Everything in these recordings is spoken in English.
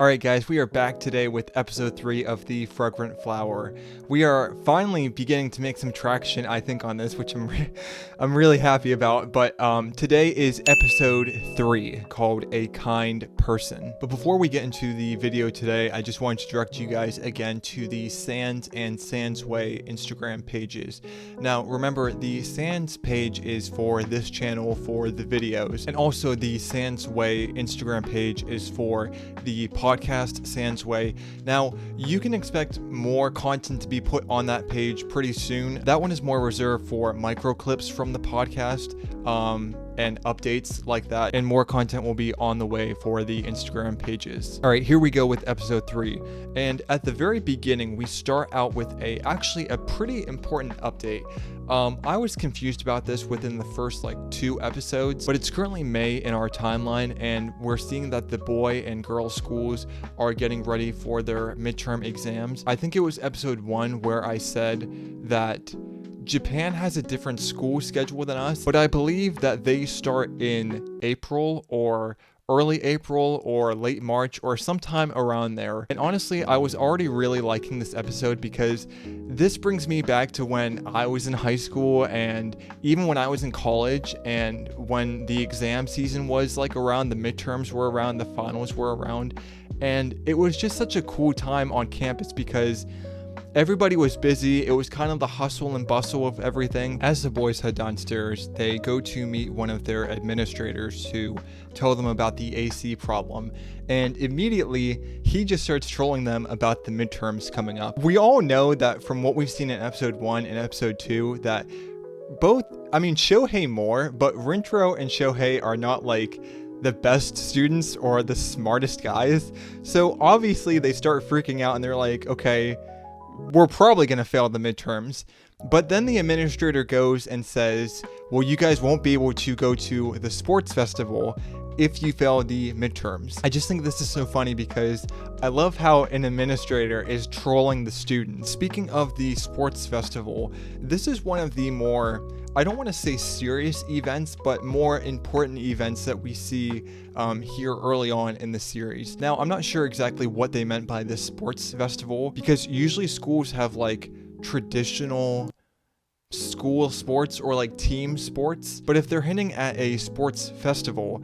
Alright guys, we are back today with episode 3 of the Fragrant flower. We are finally beginning to make some traction, I think, on this, which I'm really happy about. But today is episode 3, called A Kind Person. But before we get into the video today, I just wanted to direct you guys again to the Sands and SandsWay Instagram pages. Now, remember, the Sands page is for this channel for the videos, and also the SandsWay Instagram page is for the podcast SandsWay. Now, you can expect more content to be put on that page pretty soon. That one is more reserved for micro clips from the podcast and updates like that, and more content will be on the way for the Instagram pages. All right, here we go with episode 3. And at the very beginning, we start out with actually a pretty important update. I was confused about this within the first 2 episodes, but it's currently May in our timeline, and we're seeing that the boy and girl schools are getting ready for their midterm exams. I think it was episode 1 where I said that Japan has a different school schedule than us, but I believe that they start in April or early April or late March or sometime around there. And honestly, I was already really liking this episode because this brings me back to when I was in high school and even when I was in college, and when the exam season was around, the midterms were around, the finals were around, and it was just such a cool time on campus because everybody was busy. It was kind of the hustle and bustle of everything. As the boys head downstairs, they go to meet one of their administrators to tell them about the AC problem. And immediately, he just starts trolling them about the midterms coming up. We all know that from what we've seen in episode 1 and episode 2, that Shohei more, but Rintaro and Shohei are not the best students or the smartest guys. So obviously they start freaking out and they're like, okay, we're probably going to fail the midterms. But then the administrator goes and says, well, you guys won't be able to go to the sports festival if you fail the midterms. I just think this is so funny because I love how an administrator is trolling the students. Speaking of the sports festival, this is one of the more, I don't want to say serious events, but more important events that we see here early on in the series. Now, I'm not sure exactly what they meant by this sports festival, because usually schools have traditional school sports or team sports, but if they're hinting at a sports festival,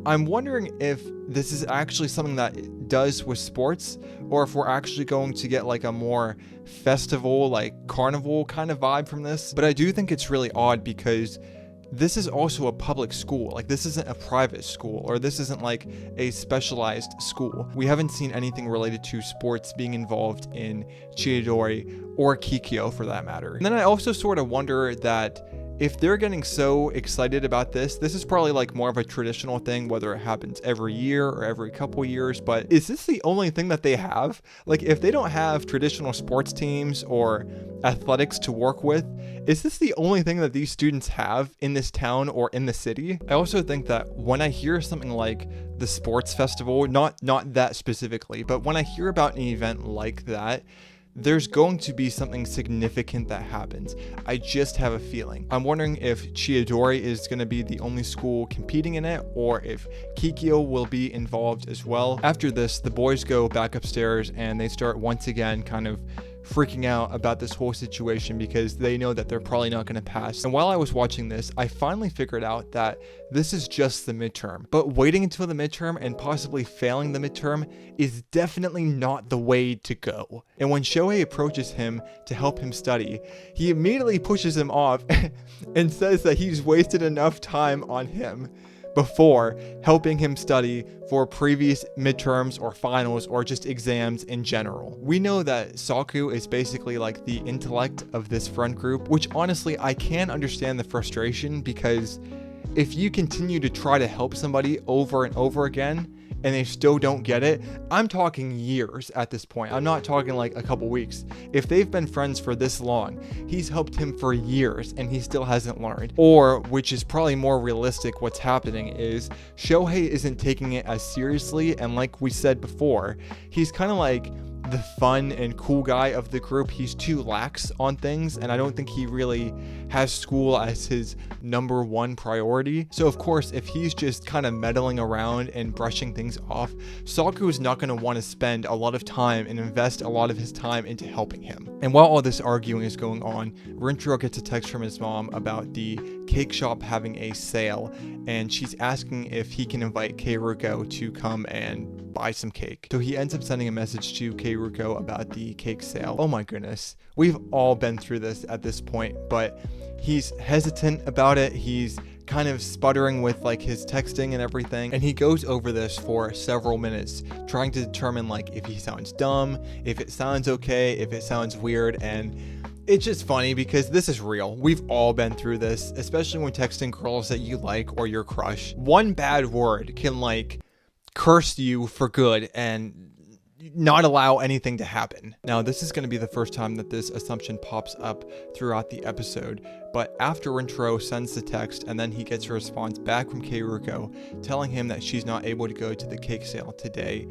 I'm wondering if this is actually something that does with sports, or if we're actually going to get a more festival, carnival kind of vibe from this. But I do think it's really odd because this is also a public school. This isn't a private school, or this isn't a specialized school. We haven't seen anything related to sports being involved in Chidori or Kikyo for that matter. And then I also sort of wonder that if they're getting so excited about this is probably more of a traditional thing, whether it happens every year or every couple years. But is this the only thing that they have? If they don't have traditional sports teams or athletics to work with, is this the only thing that these students have in this town or in the city? I also think that when I hear something like the sports festival, not that specifically, but when I hear about an event like that, there's going to be something significant that happens. I just have a feeling. I'm wondering if Chidori is going to be the only school competing in it, or if Kikyo will be involved as well. After this, the boys go back upstairs and they start once again kind of freaking out about this whole situation because they know that they're probably not going to pass. And while I was watching this, I finally figured out that this is just the midterm. But waiting until the midterm and possibly failing the midterm is definitely not the way to go. And when Shohei approaches him to help him study, he immediately pushes him off and says that he's wasted enough time on him before helping him study for previous midterms or finals or just exams in general. We know that Saku is basically the intellect of this friend group, which honestly I can understand the frustration, because if you continue to try to help somebody over and over again and they still don't get it, I'm talking years at this point. I'm not talking a couple weeks. If they've been friends for this long, he's helped him for years and he still hasn't learned. Or, which is probably more realistic, what's happening is Shohei isn't taking it as seriously, and like we said before, he's kind of the fun and cool guy of the group. He's too lax on things, and I don't think he really has school as his number one priority. So of course, if he's just kind of meddling around and brushing things off, Saku is not going to want to spend a lot of time and invest a lot of his time into helping him. And while all this arguing is going on, Rintaro gets a text from his mom about the cake shop having a sale, and she's asking if he can invite Keiruko to come and buy some cake. So he ends up sending a message to Keiruko about the cake sale. Oh my goodness, we've all been through this at this point, but he's hesitant about it. He's kind of sputtering with like his texting and everything, and he goes over this for several minutes trying to determine like if he sounds dumb, if it sounds okay, if it sounds weird. And it's just funny because this is real. We've all been through this, especially when texting girls that you like or your crush. One bad word can like curse you for good and not allow anything to happen. Now, this is going to be the first time that this assumption pops up throughout the episode, but after Rintaro sends the text and then he gets a response back from Keiruko telling him that she's not able to go to the cake sale today,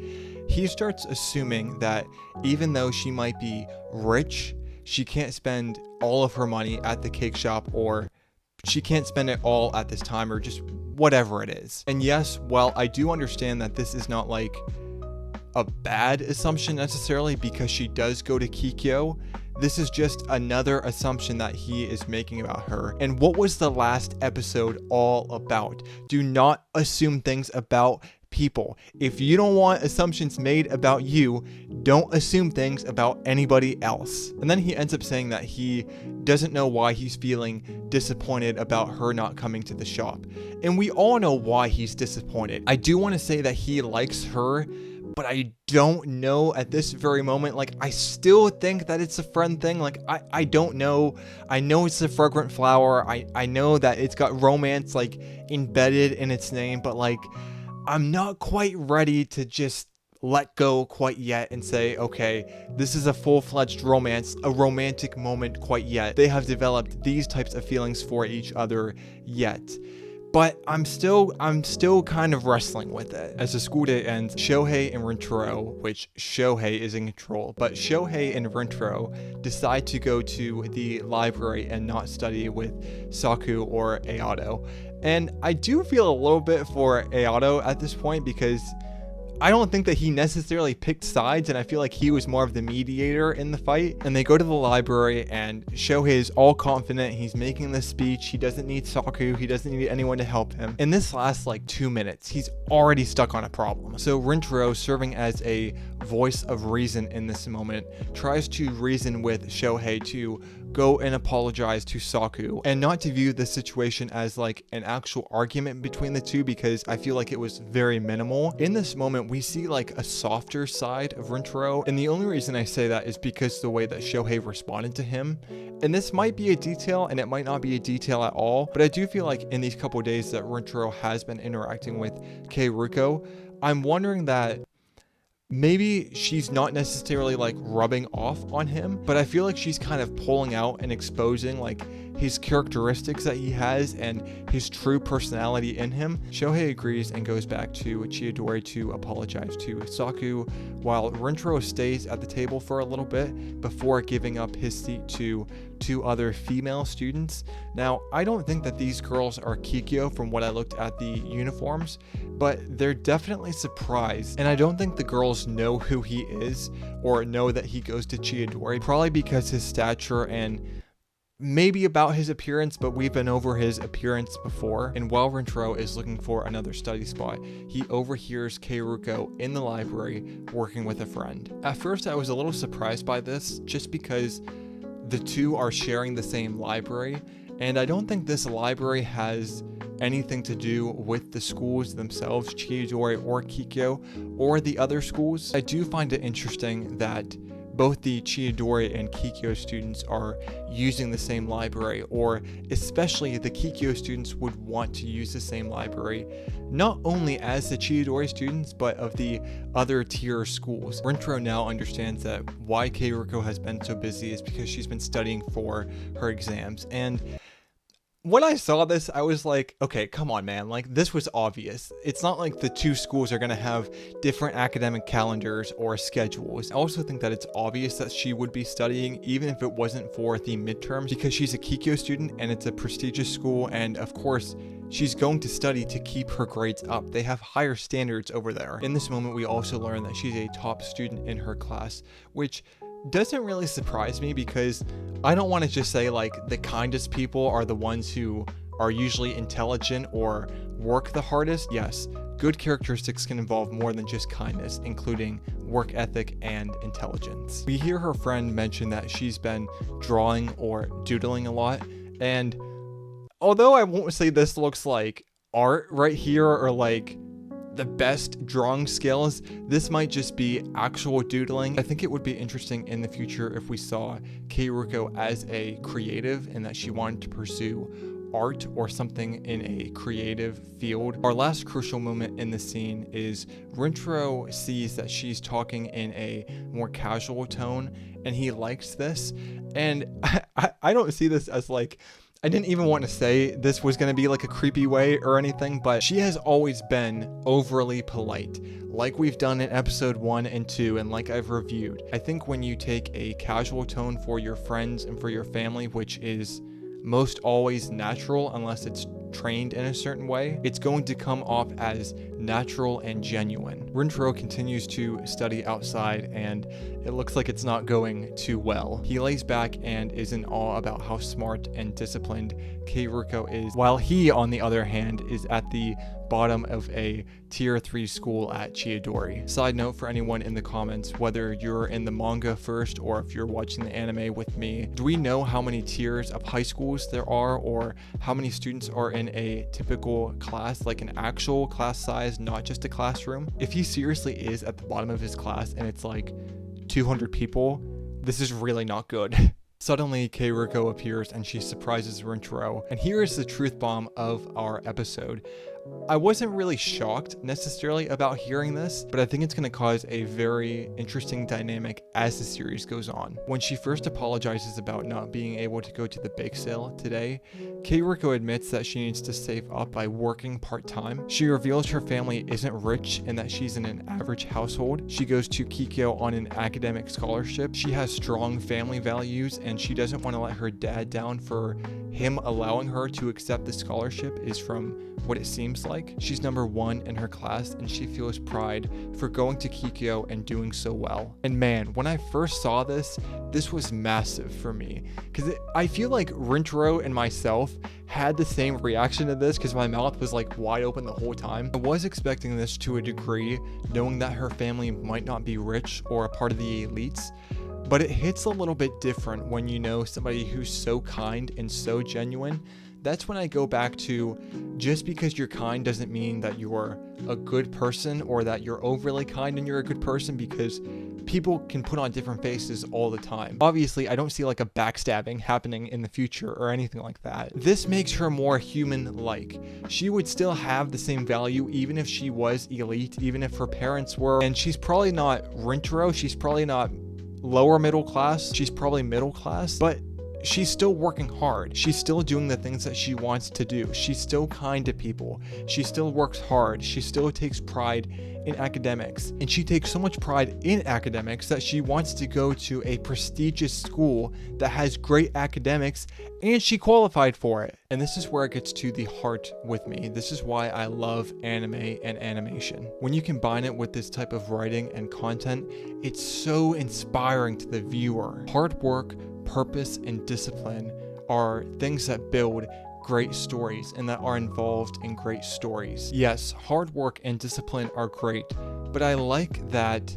he starts assuming that even though she might be rich, she can't spend all of her money at the cake shop, or she can't spend it all at this time, or just whatever it is. And yes, while I do understand that this is not like a bad assumption necessarily because she does go to Kikyo, this is just another assumption that he is making about her. And what was the last episode all about? Do not assume things about people. If you don't want assumptions made about you, don't assume things about anybody else. And then he ends up saying that he doesn't know why he's feeling disappointed about her not coming to the shop. And we all know why he's disappointed. I do want to say that he likes her, but I don't know at this very moment. Like, I still think that it's a friend thing. Like, I don't know. I know it's a fragrant flower. I know that it's got romance like embedded in its name, but like, I'm not quite ready to just let go quite yet and say, okay, this is a full-fledged romance, a romantic moment quite yet. They have developed these types of feelings for each other yet. But I'm still kind of wrestling with it. As the school day ends, Shohei and Rintaro, which Shohei is in control, but Shohei and Rintaro decide to go to the library and not study with Saku or Ayato. And I do feel a little bit for Ayato at this point because I don't think that he necessarily picked sides, and I feel like he was more of the mediator in the fight. And they go to the library, and Shohei is all confident. He's making this speech. He doesn't need Saku. He doesn't need anyone to help him. And this lasts like 2 minutes. He's already stuck on a problem. So Rintaro, serving as a voice of reason in this moment, tries to reason with Shohei to go and apologize to Saku and not to view the situation as like an actual argument between the two, because I feel like it was very minimal. In this moment, we see like a softer side of Rintaro, and the only reason I say that is because the way that Shohei responded to him. And this might be a detail and it might not be a detail at all, but I do feel like in these couple days that Rintaro has been interacting with Keiruko, I'm wondering that maybe she's not necessarily like rubbing off on him, but I feel like she's kind of pulling out and exposing like his characteristics that he has and his true personality in him. Shohei agrees and goes back to Chiyodori to apologize to Saku, while Rintaro stays at the table for a little bit before giving up his seat to 2 other female students. Now, I don't think that these girls are Kikyo from what I looked at the uniforms, but they're definitely surprised, and I don't think the girls know who he is or know that he goes to Chiyodori, probably because his stature and maybe about his appearance, but we've been over his appearance before. And while Rintaro is looking for another study spot, he overhears Keiruko in the library working with a friend. At first, I was a little surprised by this, just because the two are sharing the same library, and I don't think this library has anything to do with the schools themselves, Chiyodori or Kikyo, or the other schools. I do find it interesting that both the Chiyodori and Kikyo students are using the same library, or especially the Kikyo students would want to use the same library, not only as the Chiyodori students, but of the other tier schools. Rintaro now understands that why Keiruko has been so busy is because she's been studying for her exams, and when I saw this, I was like, okay, come on, man. Like, this was obvious. It's not like the two schools are going to have different academic calendars or schedules. I also think that it's obvious that she would be studying, even if it wasn't for the midterms, because she's a Kikyo student and it's a prestigious school. And of course, she's going to study to keep her grades up. They have higher standards over there. In this moment, we also learn that she's a top student in her class, which doesn't really surprise me because I don't want to just say like the kindest people are the ones who are usually intelligent or work the hardest. Yes, good characteristics can involve more than just kindness, including work ethic and intelligence. We hear her friend mention that she's been drawing or doodling a lot, and although I won't say this looks like art right here or like the best drawing skills, this might just be actual doodling. I think it would be interesting in the future if we saw Keiruko as a creative and that she wanted to pursue art or something in a creative field. Our last crucial moment in the scene is Rintaro sees that she's talking in a more casual tone and he likes this. And I don't see this as like, I didn't even want to say this was going to be like a creepy way or anything, but she has always been overly polite, like we've done in episode 1 and 2 and like I've reviewed. I think when you take a casual tone for your friends and for your family, which is most always natural unless it's trained in a certain way, it's going to come off as natural and genuine. Rintaro continues to study outside and it looks like it's not going too well. He lays back and is in awe about how smart and disciplined Keiruko is, while he, on the other hand, is at the bottom of a tier 3 school at Chiyadori. Side note for anyone in the comments, whether you're in the manga first or if you're watching the anime with me, do we know how many tiers of high schools there are or how many students are in a typical class, like an actual class size, not just a classroom? If he seriously is at the bottom of his class and it's like 200 people, this is really not good. Suddenly, Keiruko appears and she surprises Rintaro, and here is the truth bomb of our episode. I wasn't really shocked necessarily about hearing this, but I think it's going to cause a very interesting dynamic as the series goes on. When she first apologizes about not being able to go to the bake sale today, Keiruko admits that she needs to save up by working part-time. She reveals her family isn't rich and that she's in an average household. She goes to Kikyo on an academic scholarship. She has strong family values and she doesn't want to let her dad down for him allowing her to accept the scholarship is from what it seems like. She's number 1 in her class and she feels pride for going to Kikyo and doing so well. And man, when I first saw this was massive for me because I feel like Rintaro and myself had the same reaction to this because my mouth was like wide open the whole time. I was expecting this to a degree, knowing that her family might not be rich or a part of the elites, but it hits a little bit different when you know somebody who's so kind and so genuine. That's when I go back to, just because you're kind doesn't mean that you're a good person or that you're overly kind and you're a good person, because people can put on different faces all the time. Obviously, I don't see like a backstabbing happening in the future or anything like that. This makes her more human-like. She would still have the same value even if she was elite, even if her parents were, and she's probably not Rintaro, she's probably not lower middle class, she's probably middle class, but she's still working hard. She's still doing the things that she wants to do. She's still kind to people. She still works hard. She still takes pride in academics. And she takes so much pride in academics that she wants to go to a prestigious school that has great academics, and she qualified for it. And this is where it gets to the heart with me. This is why I love anime and animation. When you combine it with this type of writing and content, it's so inspiring to the viewer. Hard work, purpose, and discipline are things that build great stories and that are involved in great stories. Yes, hard work and discipline are great, but I like that,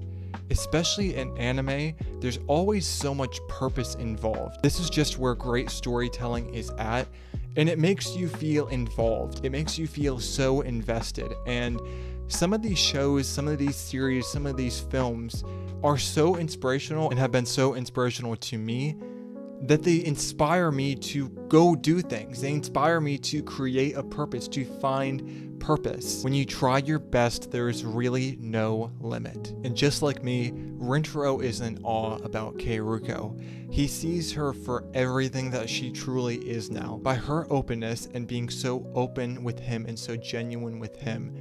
especially in anime, there's always so much purpose involved. This is just where great storytelling is at, and it makes you feel involved. It makes you feel so invested. And some of these shows, some of these series, some of these films are so inspirational and have been so inspirational to me that they inspire me to go do things. They inspire me to create a purpose, to find purpose. When you try your best, there is really no limit. And just like me, Rintaro is in awe about Keiruko. He sees her for everything that she truly is now. By her openness and being so open with him and so genuine with him,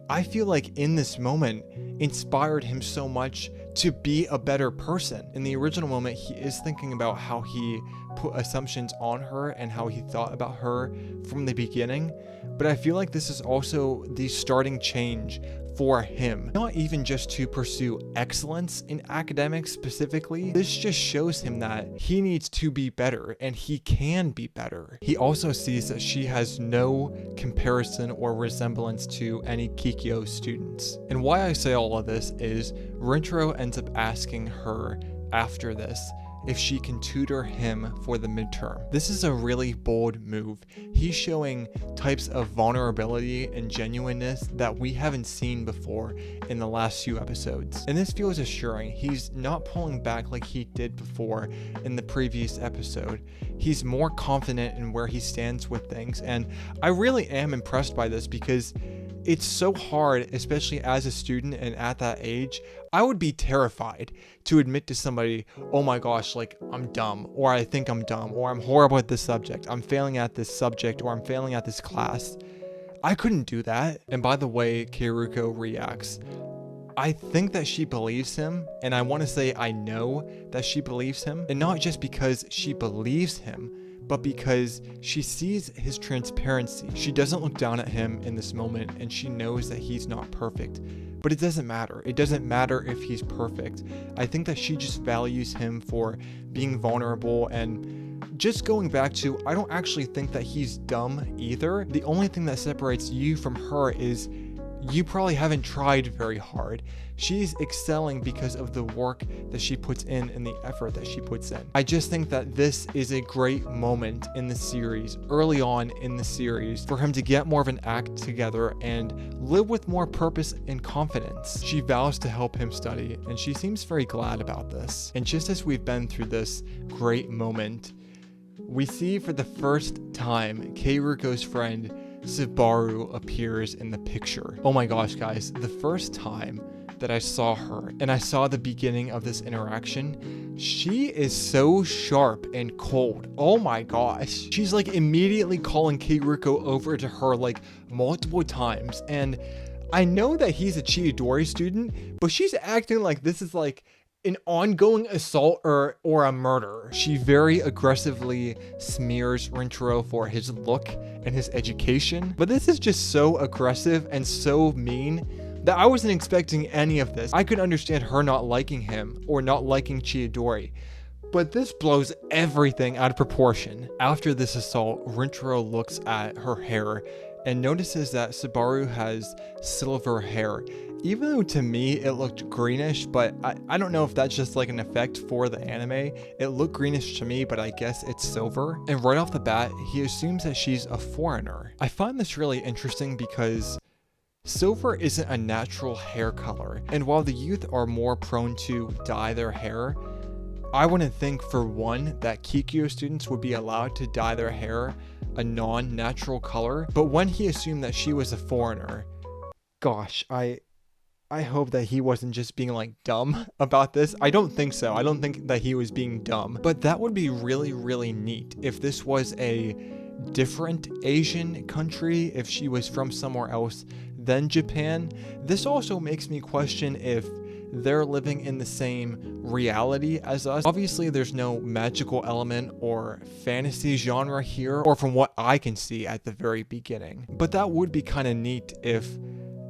I feel like in this moment inspired him so much to be a better person. In the original moment, he is thinking about how he put assumptions on her and how he thought about her from the beginning. But I feel like this is also the starting change for him, not even just to pursue excellence in academics specifically. This just shows him that he needs to be better and he can be better. He also sees that she has no comparison or resemblance to any Kikyo students. And why I say all of this is Rintaro ends up asking her after this if she can tutor him for the midterm. This is a really bold move. He's showing types of vulnerability and genuineness that we haven't seen before in the last few episodes. And this feels assuring. He's not pulling back like he did before in the previous episode. He's more confident in where he stands with things. And I really am impressed by this because it's so hard, especially as a student and at that age. I would be terrified to admit to somebody, oh my gosh, like I'm dumb, or I think I'm dumb, or I'm horrible at this subject, I'm failing at this subject, or I'm failing at this class. I couldn't do that. And by the way Keiruko reacts, I think that she believes him, and I want to say I know that she believes him, and not just because she believes him, but because she sees his transparency. She doesn't look down at him in this moment, and she knows that he's not perfect. But it doesn't matter. It doesn't matter if he's perfect. I think that she just values him for being vulnerable. And just going back to, I don't actually think that he's dumb either. The only thing that separates you from her is you probably haven't tried very hard. She's excelling because of the work that she puts in and the effort that she puts in. I just think that this is a great moment in the series, early on in the series, for him to get more of an act together and live with more purpose and confidence. She vows to help him study, and she seems very glad about this. And just as we've been through this great moment, we see for the first time Keiruko's friend SUBARU appears in the picture. Oh my gosh, guys, the first time that I saw her and I saw the beginning of this interaction, she is so sharp and cold. Oh my gosh. She's like immediately calling Keiruko over to her like multiple times. And I know that he's a Chiyodori student, but she's acting like this is like an ongoing assault or a murder. She very aggressively smears Rintaro for his look and his education. But this is just so aggressive and so mean that I wasn't expecting any of this. I could understand her not liking him or not liking Chiyodori, but this blows everything out of proportion. After this assault, Rintaro looks at her hair and notices that SUBARU has silver hair. Even though to me it looked greenish, but I don't know if that's just like an effect for the anime. It looked greenish to me, but I guess it's silver. And right off the bat, he assumes that she's a foreigner. I find this really interesting because silver isn't a natural hair color. And while the youth are more prone to dye their hair, I wouldn't think for one that Kikyo students would be allowed to dye their hair a non-natural color. But when he assumed that she was a foreigner, gosh, I hope that he wasn't just being like dumb about this. I don't think so. I don't think that he was being dumb, but that would be really, really neat if this was a different Asian country, if she was from somewhere else than Japan. This also makes me question if they're living in the same reality as us. Obviously, there's no magical element or fantasy genre here, or from what I can see at the very beginning. But that would be kind of neat if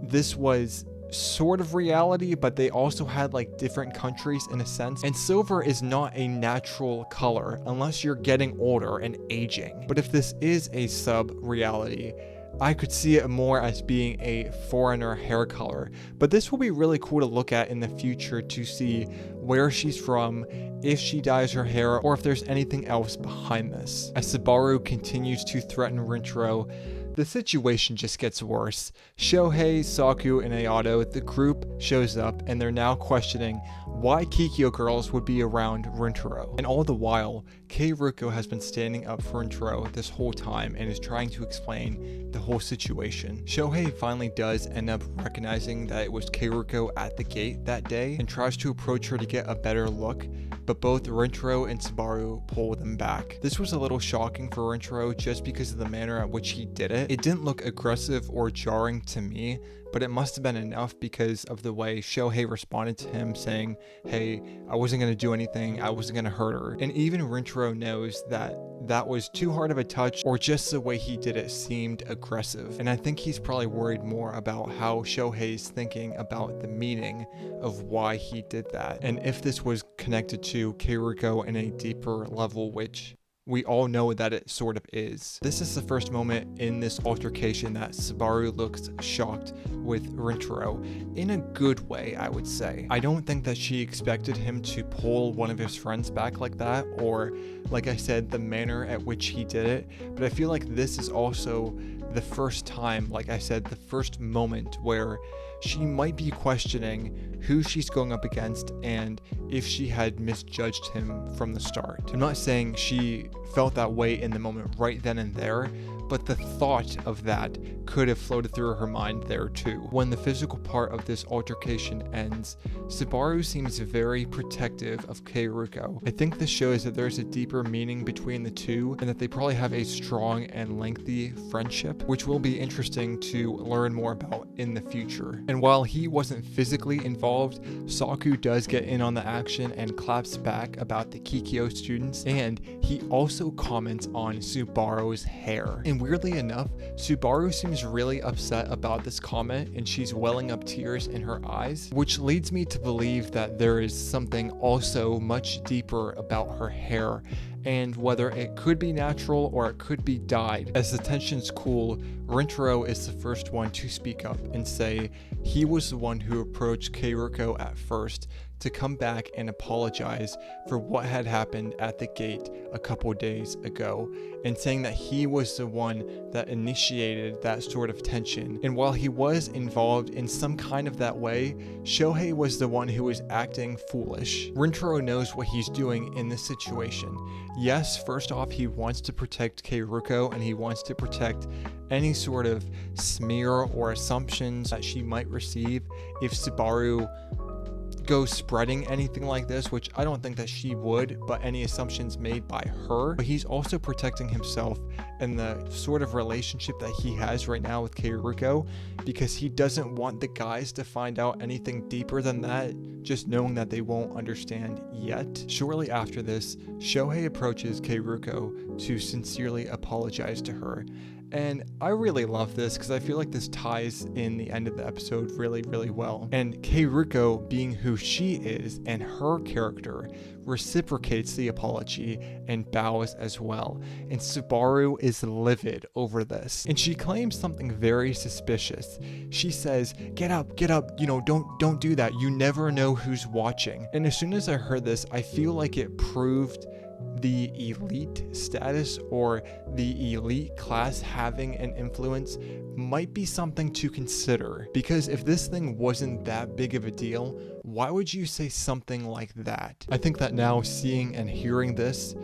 this was sort of reality, but they also had like different countries in a sense. And silver is not a natural color unless you're getting older and aging. But if this is a sub-reality, I could see it more as being a foreigner hair color. But this will be really cool to look at in the future to see where she's from, if she dyes her hair, or if there's anything else behind this. As SUBARU continues to threaten Rintaro, The situation just gets worse. Shohei, Saku, and Ayato, the group, shows up, and they're now questioning why Kikyo girls would be around Rintaro. And all the while, Keiruko has been standing up for Rintaro this whole time and is trying to explain the whole situation. Shohei finally does end up recognizing that it was Keiruko at the gate that day and tries to approach her to get a better look, but both Rintaro and SUBARU pull them back. This was a little shocking for Rintaro just because of the manner at which he did it. It didn't look aggressive or jarring to me, but it must have been enough because of the way Shohei responded to him saying, hey, I wasn't going to do anything, I wasn't going to hurt her. And even Rintaro knows that that was too hard of a touch, or just the way he did it seemed aggressive. And I think he's probably worried more about how Shohei's thinking about the meaning of why he did that, and if this was connected to Keiruko in a deeper level, which we all know that it sort of is. This is the first moment in this altercation that SUBARU looks shocked with Rintaro, in a good way, I would say. I don't think that she expected him to pull one of his friends back like that, or, like I said, the manner at which he did it, but I feel like this is also the first time, like I said, the first moment where she might be questioning who she's going up against and if she had misjudged him from the start. I'm not saying she felt that way in the moment right then and there, but the thought of that could have floated through her mind there too. When the physical part of this altercation ends, SUBARU seems very protective of Keiruko. I think this shows that there's a deeper meaning between the two and that they probably have a strong and lengthy friendship, which will be interesting to learn more about in the future. And while he wasn't physically involved, Saku does get in on the action and claps back about the Kikyo students, and he also comments on SUBARU's hair. And weirdly enough, SUBARU seems really upset about this comment and she's welling up tears in her eyes, which leads me to believe that there is something also much deeper about her hair, and whether it could be natural or it could be dyed. As the tensions cool, Rintaro is the first one to speak up and say he was the one who approached Keiruko at first to come back and apologize for what had happened at the gate a couple days ago, and saying that he was the one that initiated that sort of tension. And while he was involved in some kind of that way, Shohei was the one who was acting foolish. Rintaro knows what he's doing in this situation. Yes, first off, he wants to protect Keiruko and he wants to protect any sort of smear or assumptions that she might receive if SUBARU go spreading anything like this, which I don't think that she would, but any assumptions made by her. But he's also protecting himself and the sort of relationship that he has right now with Keiruko, because he doesn't want the guys to find out anything deeper than that, just knowing that they won't understand yet. Shortly after this, Shohei approaches Keiruko to sincerely apologize to her. And I really love this because I feel like this ties in the end of the episode really, really well. And Keiruko, being who she is and her character, reciprocates the apology and bows as well. And SUBARU is livid over this. And she claims something very suspicious. She says, get up, don't do that. You never know who's watching. And as soon as I heard this, I feel like it proved the elite status or the elite class having an influence might be something to consider, because if this thing wasn't that big of a deal, why would you say something like that? I think that now seeing and hearing this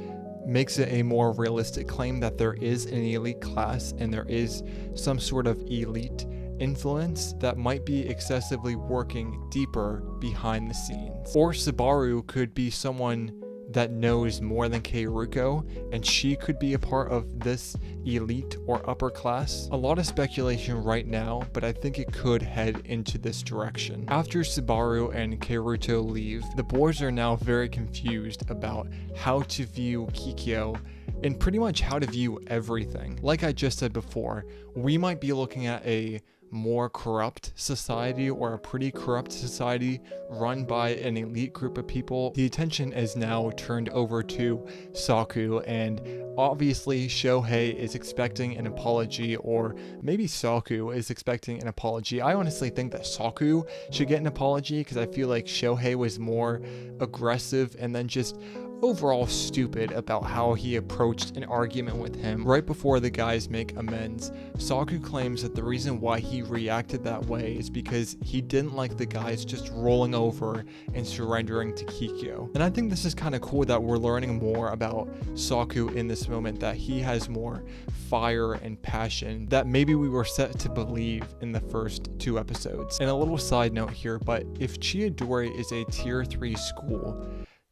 makes it a more realistic claim that there is an elite class and there is some sort of elite influence that might be excessively working deeper behind the scenes. Or SUBARU could be someone that knows more than Keiruko, and she could be a part of this elite or upper class. A lot of speculation right now, but I think it could head into this direction. After SUBARU and Keiruko leave, the boys are now very confused about how to view Kikyo and pretty much how to view everything. Like I just said before, we might be looking at a more corrupt society or a pretty corrupt society run by an elite group of people. The attention is now turned over to Saku, and obviously Shohei is expecting an apology, or maybe Saku is expecting an apology. I honestly think that Saku should get an apology because I feel like Shohei was more aggressive and then just overall stupid about how he approached an argument with him. Right before the guys make amends, Saku claims that the reason why he reacted that way is because he didn't like the guys just rolling over and surrendering to Kikyo. And I think this is kind of cool that we're learning more about Saku in this moment, that he has more fire and passion that maybe we were set to believe in the first 2 episodes. And a little side note here, but if Chiyadori is a tier 3 school,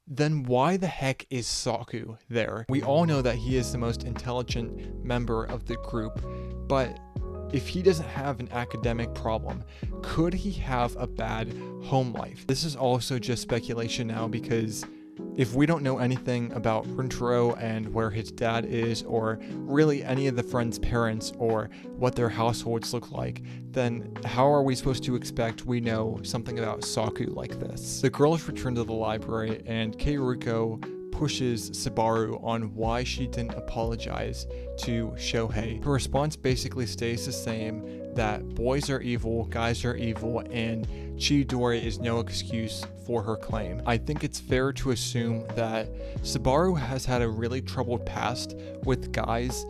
then why the heck is Saku there? We all know that he is the most intelligent member of the group, but if he doesn't have an academic problem, could he have a bad home life? This is also just speculation now, because if we don't know anything about Rintaro and where his dad is, or really any of the friends' parents or what their households look like, then how are we supposed to expect we know something about Saku like this? The girls return to the library and Keiruko pushes SUBARU on why she didn't apologize to Shohei. Her response basically stays the same, that boys are evil, guys are evil, and Chiyadori is no excuse for her claim. I think it's fair to assume that SUBARU has had a really troubled past with guys,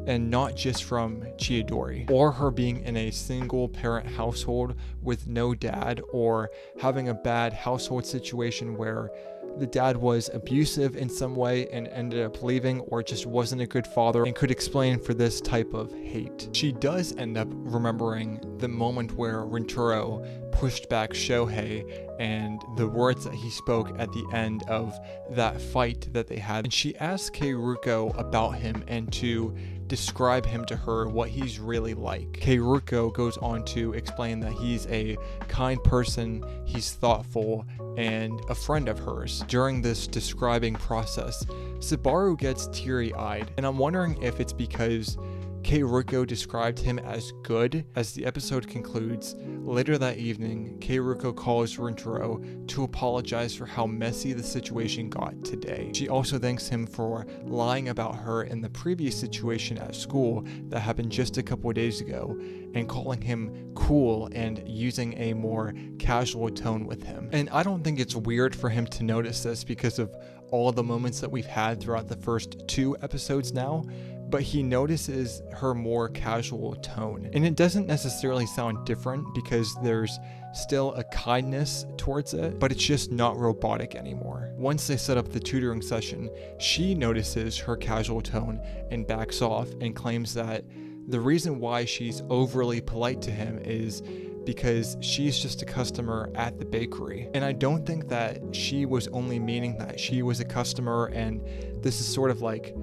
and not just from Chiyadori, or her being in a single parent household with no dad, or having a bad household situation where the dad was abusive in some way and ended up leaving, or just wasn't a good father, and could explain for this type of hate. She does end up remembering the moment where Rintaro pushed back Shohei and the words that he spoke at the end of that fight that they had, and she asked Keiruko about him and to describe him to her, what he's really like. Keiruko goes on to explain that he's a kind person, he's thoughtful, and a friend of hers. During this describing process, SUBARU gets teary-eyed, and I'm wondering if it's because Keiruko described him as good. As the episode concludes, later that evening, Keiruko calls Rintaro to apologize for how messy the situation got today. She also thanks him for lying about her in the previous situation at school that happened just a couple of days ago, and calling him cool and using a more casual tone with him. And I don't think it's weird for him to notice this because of all the moments that we've had throughout the first 2 episodes now, but he notices her more casual tone. And it doesn't necessarily sound different because there's still a kindness towards it, but it's just not robotic anymore. Once they set up the tutoring session, she notices her casual tone and backs off and claims that the reason why she's overly polite to him is because she's just a customer at the bakery. And I don't think that she was only meaning that she was a customer and this is sort of like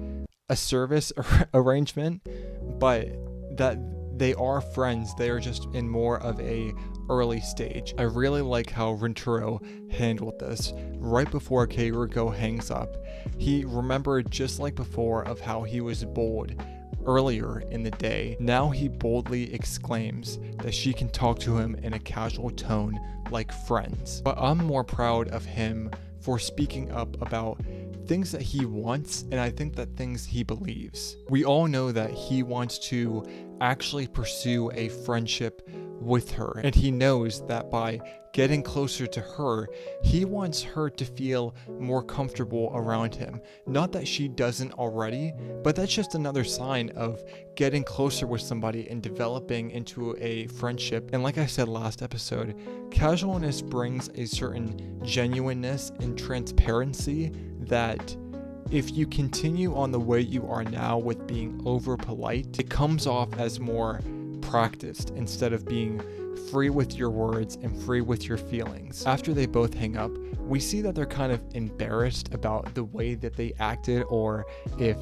a service arrangement, but that they are friends. They are just in more of a early stage. I really like how Rintaro handled this. Right before Keiruko hangs up, he remembered, just like before, of how he was bold earlier in the day. Now he boldly exclaims that she can talk to him in a casual tone like friends. But I'm more proud of him for speaking up about things that he wants, and I think that things he believes. We all know that he wants to actually pursue a friendship with her, and he knows that by getting closer to her, he wants her to feel more comfortable around him. Not that she doesn't already, but that's just another sign of getting closer with somebody and developing into a friendship. And like I said last episode, casualness brings a certain genuineness and transparency that if you continue on the way you are now with being over polite, it comes off as more practiced instead of being free with your words and free with your feelings. After they both hang up, we see that they're kind of embarrassed about the way that they acted, or if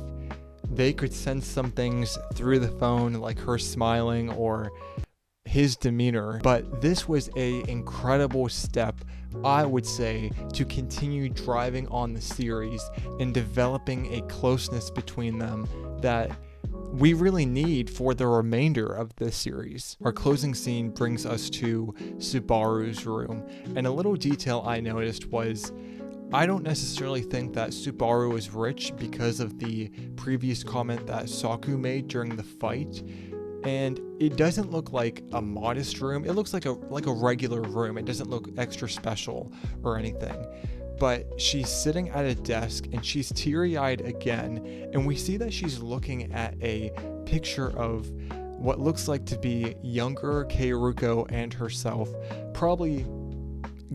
they could sense some things through the phone, like her smiling or his demeanor. But this was a incredible step, I would say, to continue driving on the series and developing a closeness between them that we really need for the remainder of this series. Our closing scene brings us to SUBARU's room, and a little detail I noticed was, I don't necessarily think that SUBARU is rich because of the previous comment that Saku made during the fight, and it doesn't look like a modest room. It looks like a regular room. It doesn't look extra special or anything. but she's sitting at a desk and she's teary-eyed again, and we see that she's looking at a picture of what looks like to be younger Keiruko and herself, probably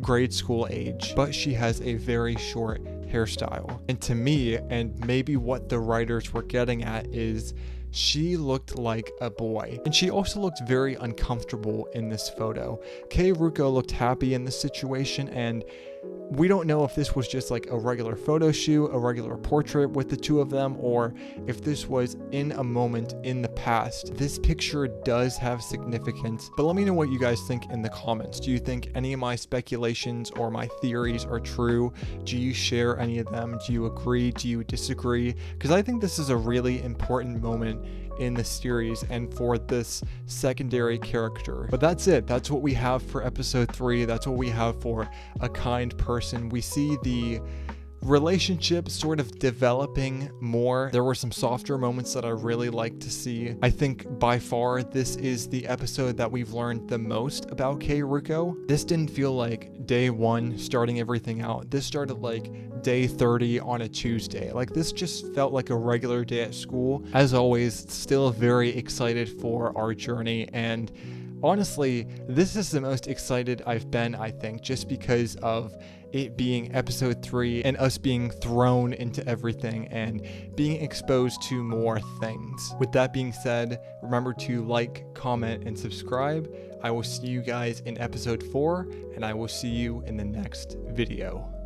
grade school age, but she has a very short hairstyle. And to me, and maybe what the writers were getting at, is she looked like a boy. And she also looked very uncomfortable in this photo. Keiruko looked happy in this situation, and we don't know if this was just like a regular photo shoot, a regular portrait with the two of them, or if this was in a moment in the past. This picture does have significance, but let me know what you guys think in the comments. Do you think any of my speculations or my theories are true? Do you share any of them? Do you agree? Do you disagree? Because I think this is a really important moment in the series and for this secondary character. But that's it. That's what we have for episode 3. That's what we have for A Kind Person. We see the relationship sort of developing more. There were some softer moments that I really like to see. I think by far this is the episode that we've learned the most about Keiruko. This didn't feel like day 1 starting everything out. This started like day 30 on a Tuesday. Like, this just felt like a regular day at school. As always, still very excited for our journey, and honestly, this is the most excited I've been, I think, just because of it being episode 3 and us being thrown into everything and being exposed to more things. With that being said, remember to like, comment, and subscribe. I will see you guys in episode 4, and I will see you in the next video.